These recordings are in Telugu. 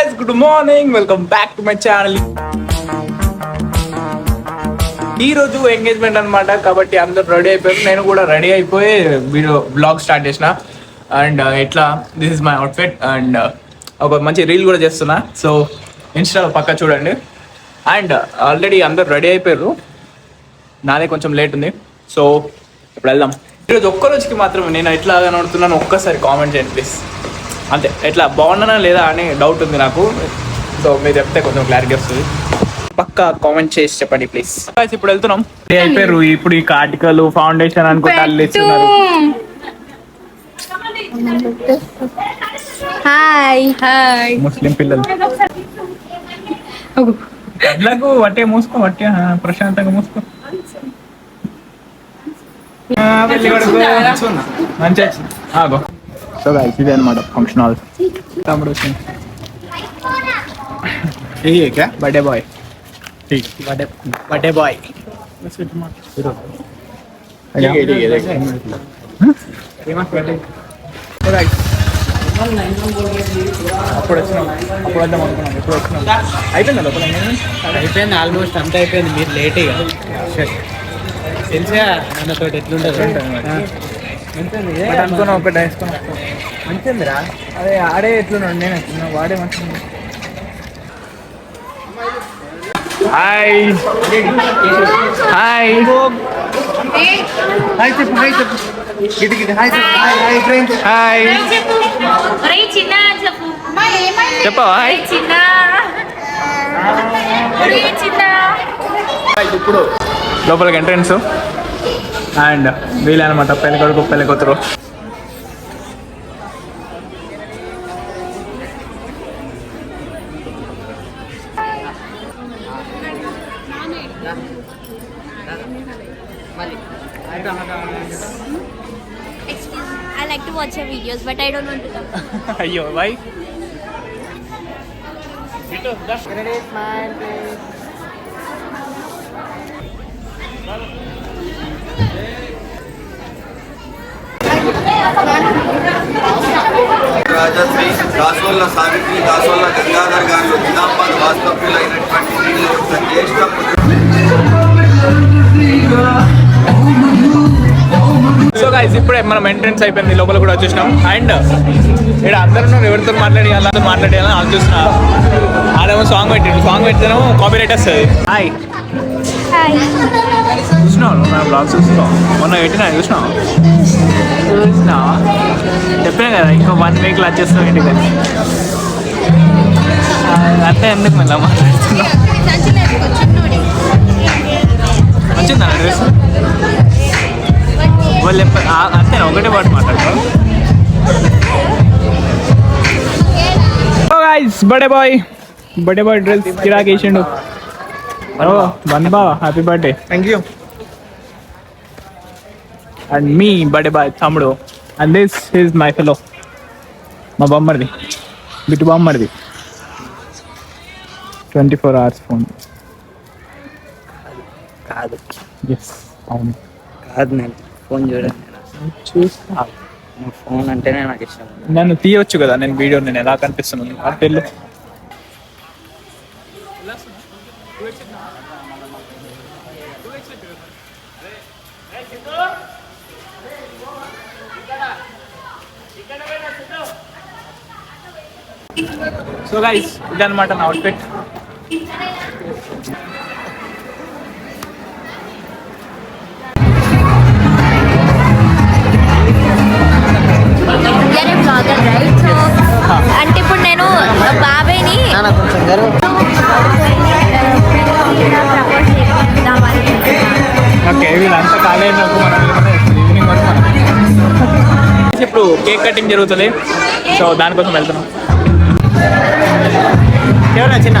guys, good morning. Welcome back to my channel. ఈ రోజు ఎంగేజ్మెంట్ అన్నమాట కాబట్టి అందరూ రెడీ అయిపోయారు. నేను కూడా రెడీ అయిపోయి వీడియో బ్లాగ్ స్టార్ట్ చేసిన అండ్ ఇట్లా this is my outfit and ఒక మంచి రీల్ కూడా చేస్తున్నా. సో ఇన్స్టాలో పక్కా చూడండి. అండ్ ఆల్రెడీ అందరూ రెడీ అయిపోయారు, నాదే కొంచెం లేట్ ఉంది. సో ఇప్పుడు వెళ్దాం. ఈరోజు ఒక్క రోజుకి మాత్రం నేను ఎట్లా కనబడుతున్నాను ఒక్కసారి కామెంట్ చేయండి ప్లీజ్. అంతే, ఎట్లా బాగున్నానా లేదా అని డౌట్ ఉంది నాకు. సో మీరు చెప్తే కొంచెం క్లారిటీ వస్తుంది. పక్కా కామెంట్ చేసి చెప్పండి ప్లీజ్. ఇప్పుడు వెళ్తున్నాం. అయిపోయారు ఇప్పుడు ఈ కార్టికల్ ఫౌండేషన్ అనుకుంటే అల్లు ఇస్తున్నారు. హాయ్ హాయ్ ముస్లిం పిల్లలు కళ్ళకు వట్టే మూసుకో, వట్టే ప్రశాంతంగా మూసుకో. మంచిగా. సో గైస్ ఇదే అనమాట ఫంక్షన్ హాల్. తమ్ముడు వచ్చింది. क्या बर्थडे बॉय, ठीक बर्थडे बॉय. అప్పుడు వచ్చినాం, అప్పుడు వద్దాం అనుకున్నాం. ఇప్పుడు వచ్చినాం. అయిపోయిందా లోపల? అయిపోయింది, ఆల్మోస్ట్ అంతా అయిపోయింది. మీరు లేట్ ఇక తెలిసా నాన్నతో ఎట్లుంటుంది అనుకున్నాం. ఒకటి వేసుకున్నాం మంచిదిరా. అదే ఆడే ఎట్లున్నాడు, నేను ఎట్లున్నా వాడే మంచిగా. హాయ్ హాయ్ హాయ్ చెప్పు, హాయ్ చెప్పు, గిటి గిటి హాయ్ చెప్పు. Hi hi friends. హాయ్ చెప్పవా? హాయ్ ఇప్పుడు లోపలికి ఎంట్రన్స్ అండ్ వీళ్ళనమాట పెళ్లి కొడుకు పెళ్లి కూతురు. I like to watch your videos, but I don't want to come. అయ్యో వై? రాజశ్రీ దాసోళ్ళ సావిత్రి దాసోళ్ళ గంగాధర్ గారు నిజామాబాద్ వాస్తవ్యులైనటువంటి వీరి యొక్క జ్యేష్ఠ సో గైస్ ఇప్పుడే మనం ఎంట్రన్స్ అయిపోయింది, లోపల కూడా వచ్చేసినాం. అండ్ ఇక్కడ అందరూ ఎవరితో మాట్లాడేయాలి మాట్లాడేయాలని ఆలోచిస్తున్నా. ఆడేమో సాంగ్ పెట్టిండు, సాంగ్ పెట్టినేమో కాపీ రైట్ వస్తుంది. హాయ్ చూసినావు నా బ్లాగ్? చూస్తున్నావు మొన్న పెట్టినా? చూసినావు చెప్పినా కదా ఇంకో 1 వీక్లో వచ్చేస్తాం ఇంటికి. అంటే ఎందుకు మళ్ళీ మాట్లాడుతున్నావు? వచ్చిందా డ్రెస్? వాళ్ళు అంతేనా? ఒకటే పాటు మాట్లాడతారు. బర్త్డే బాయ్ డ్రెస్ కిరాక్ వేసిండు. వన్ బా happy birthday. Thank you. And మీ బర్త్డే బాయ్ తమ్ముడు. And this is my fellow, మా బొమ్మడిది, బిట్టు బొమ్మడిది. 24 hours ఫోన్ కాదు. ఎస్ అవును. కాదు, నేను ఫోన్ చూడండి. చూస్తా. నువ్వు ఫోన్ అంటేనే నాకు ఇష్టం. నన్ను తీయొచ్చు కదా, నేను వీడియో నేను ఎలా కనిపిస్తున్నాను అంటే వెళ్ళు. సో గైస్ ఇదన్నమాట నా అవుట్ఫిట్. అంటే ఇప్పుడు నేను బాబాయ్ని కొంచెం గర్వం. ఓకే వీళ్ళంతా ఖాళీ అయినప్పుడు మనం ఈవినింగ్ వరకు మనం ఇప్పుడు కేక్ కటింగ్ జరుగుతుంది. సో దానికోసం వెళ్తున్నాం. ఎవరైనా చిన్న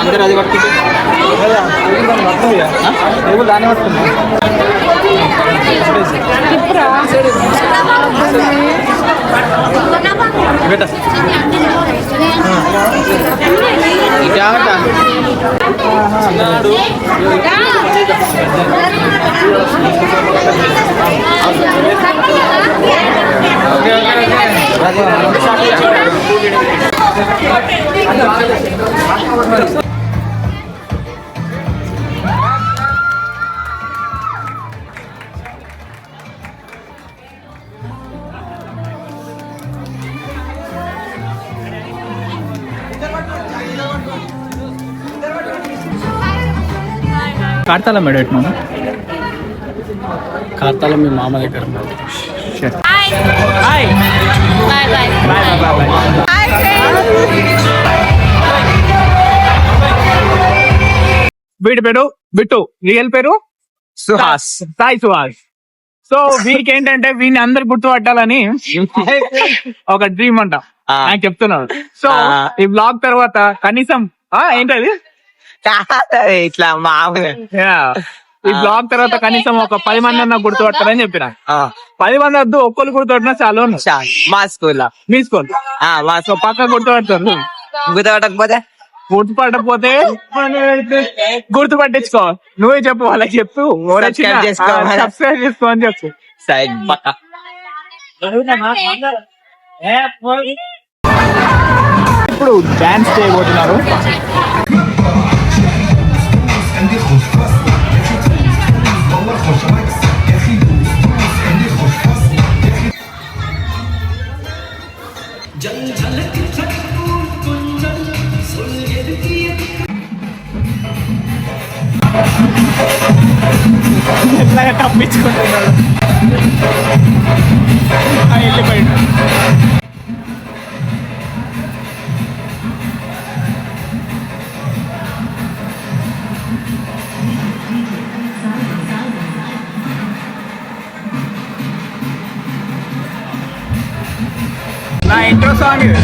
అందరూ అది పట్టుకుంటే దాన్ని పట్టుకున్నా बेटा क्या बेटा కార్తాల మేడం ఎట్లా కార్తాల మీ మామ దగ్గర Hi. Hi Bye bye. Bye bye bye వీడి పేరు బిట్టు రియల్ పేరు సుహాస్ సాయి సుహాస్ సో వీడికి ఏంటంటే వీడిని అందరు గుర్తుపట్టాలని ఒక డ్రీమ్ అంట ఆయన చెప్తున్నాడు సో ఈ బ్లాగ్ తర్వాత కనీసం ఏంటది ఇట్లా మామూలు Yeah. ఈ బ్లాగ్ తర్వాత కనీసం ఒక 10 మంది అన్న గుర్తుపట్టాలని చెప్పిన 10 మంది వద్దు ఒక్కరు గుర్తుపట్టినా చాలు మా స్కూల్లో మీ స్కూల్ మా సో పక్క గుర్తుపడతారు గుర్తుపట్టకపోతే గుర్తుపట్టకపోతే గుర్తుపట్టించుకో నువ్వే చెప్పు వాళ్ళకి చెప్పు Subscribe చేసుకో. సబ్స్క్రైబ్ చేసుకో అని చెప్పు సైడ్ ఇప్పుడు డాన్స్ చేయబోతున్నారు ఎట్లాగా తప్పించుకుంటున్నాడు వెళ్ళిపోయాడు నా ఇంట్రో సాంగ్ ఇది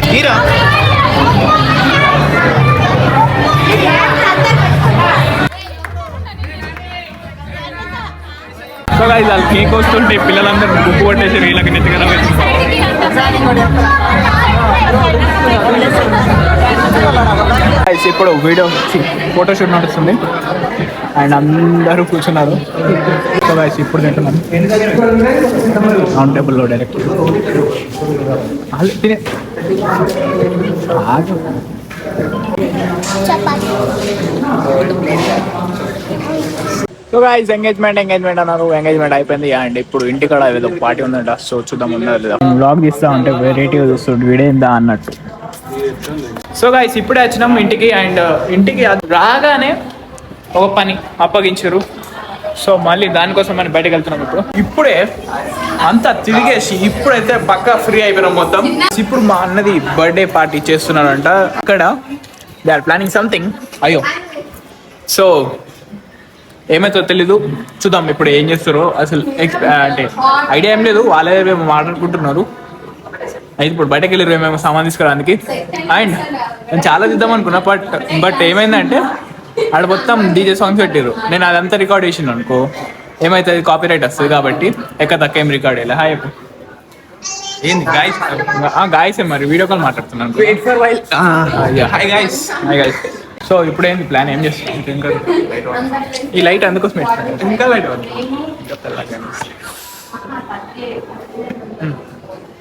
హీరో సో గైస్ వాళ్ళు కేక్ వస్తుంటే పిల్లలందరూ బుక్ కొట్టేసి వీళ్ళకి నెత్తిగా ఇప్పుడు వీడియో ఫోటోషూట్ నడుస్తుంది అండ్ అందరూ కూర్చున్నారు సో గైస్ ఇప్పుడు తింటున్నాను రౌండ్ టేబుల్లో డైరెక్ట్ తినే సో గైస్ ఎంగేజ్మెంట్ అన్నారు ఎంగేజ్మెంట్ అయిపోయింది అండ్ ఇప్పుడు ఇంటికాడ ఏదో పార్టీ ఉందంట సో చూద్దాం ఉందా లేదా బ్లాగ్ తీస్తా ఉంటే వెరైటీగా చూస్తాడు వీడేందా అన్నట్టు సో గైస్ ఇప్పుడే వచ్చినాం ఇంటికి అండ్ ఇంటికి రాగానే ఒక పని అప్పగించారు సో మళ్ళీ దానికోసం మనం బయటకు వెళ్తున్నాం ఇప్పుడే అంతా తిరిగేసి ఇప్పుడైతే పక్కా ఫ్రీ అయిపోయినాం మొత్తం ఇప్పుడు మా అన్నది బర్త్డే పార్టీ చేస్తున్నారంట అక్కడ దే ఆర్ ప్లానింగ్ సంథింగ్ అయ్యో సో ఏమైతే తెలీదు చూద్దాం ఇప్పుడు ఏం చేస్తారో అసలు అంటే ఐడియా ఏం లేదు వాళ్ళే మేము మాట్లాడుకుంటున్నారు అయితే ఇప్పుడు బయటకు వెళ్ళారు మేము సామాన్ తీసుకురావడానికి అండ్ నేను చాలా తీద్దాం అనుకున్నా బట్ ఏమైందంటే ఆడ మొత్తం డీజే సాంగ్స్ పెట్టారు. నేను అదంతా రికార్డ్ చేసిన అనుకో ఏమైతుంది, కాపీ రైట్ వస్తుంది. కాబట్టి ఎక్క తక్కువ ఏం రికార్డ్ చేయాలి. హాయ్ చెప్పు. ఏంది గాయస్ గాయసే మరి వీడియో కాల్ మాట్లాడుతున్నాను. Wait for while hi guys. Hi guys. So ఇప్పుడు ఏంది ప్లాన్, ఏం చేస్తున్నాం? ఇంకా ఈ లైట్ అందుకోసం పెట్టాను. ఇంకా లైట్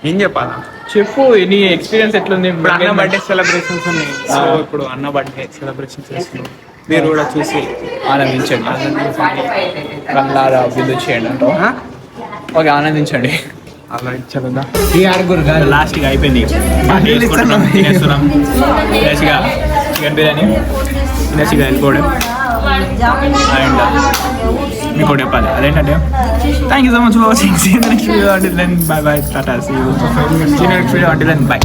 ఏం చెప్పాలా? చెప్పు నీ ఎక్స్పీరియన్స్ ఎట్లుంది? ఇప్పుడు అన్న బర్త్డే సెలబ్రేషన్స్ ఉన్నాయి. సో ఇప్పుడు అన్న బర్త్డే సెలబ్రేషన్ చేస్తున్నాం. మీరు కూడా చూసి ఆనందించండి. కల్లారా బిల్లు చేయండి అంటావు. ఓకే, ఆనందించండి. అలా ఇచ్చదా లాస్ట్గా అయిపోయింది. తినేస్తున్నాం ఫ్రెష్గా చికెన్ బిర్యానీ ఫ్రెష్గా వెళ్ళిపోవడం. అండ్ మీకు కూడా చెప్పాలి అదేంటంటే thank you so much for watching. See you next video. Until then bye bye, tata. See you next video. Until then by.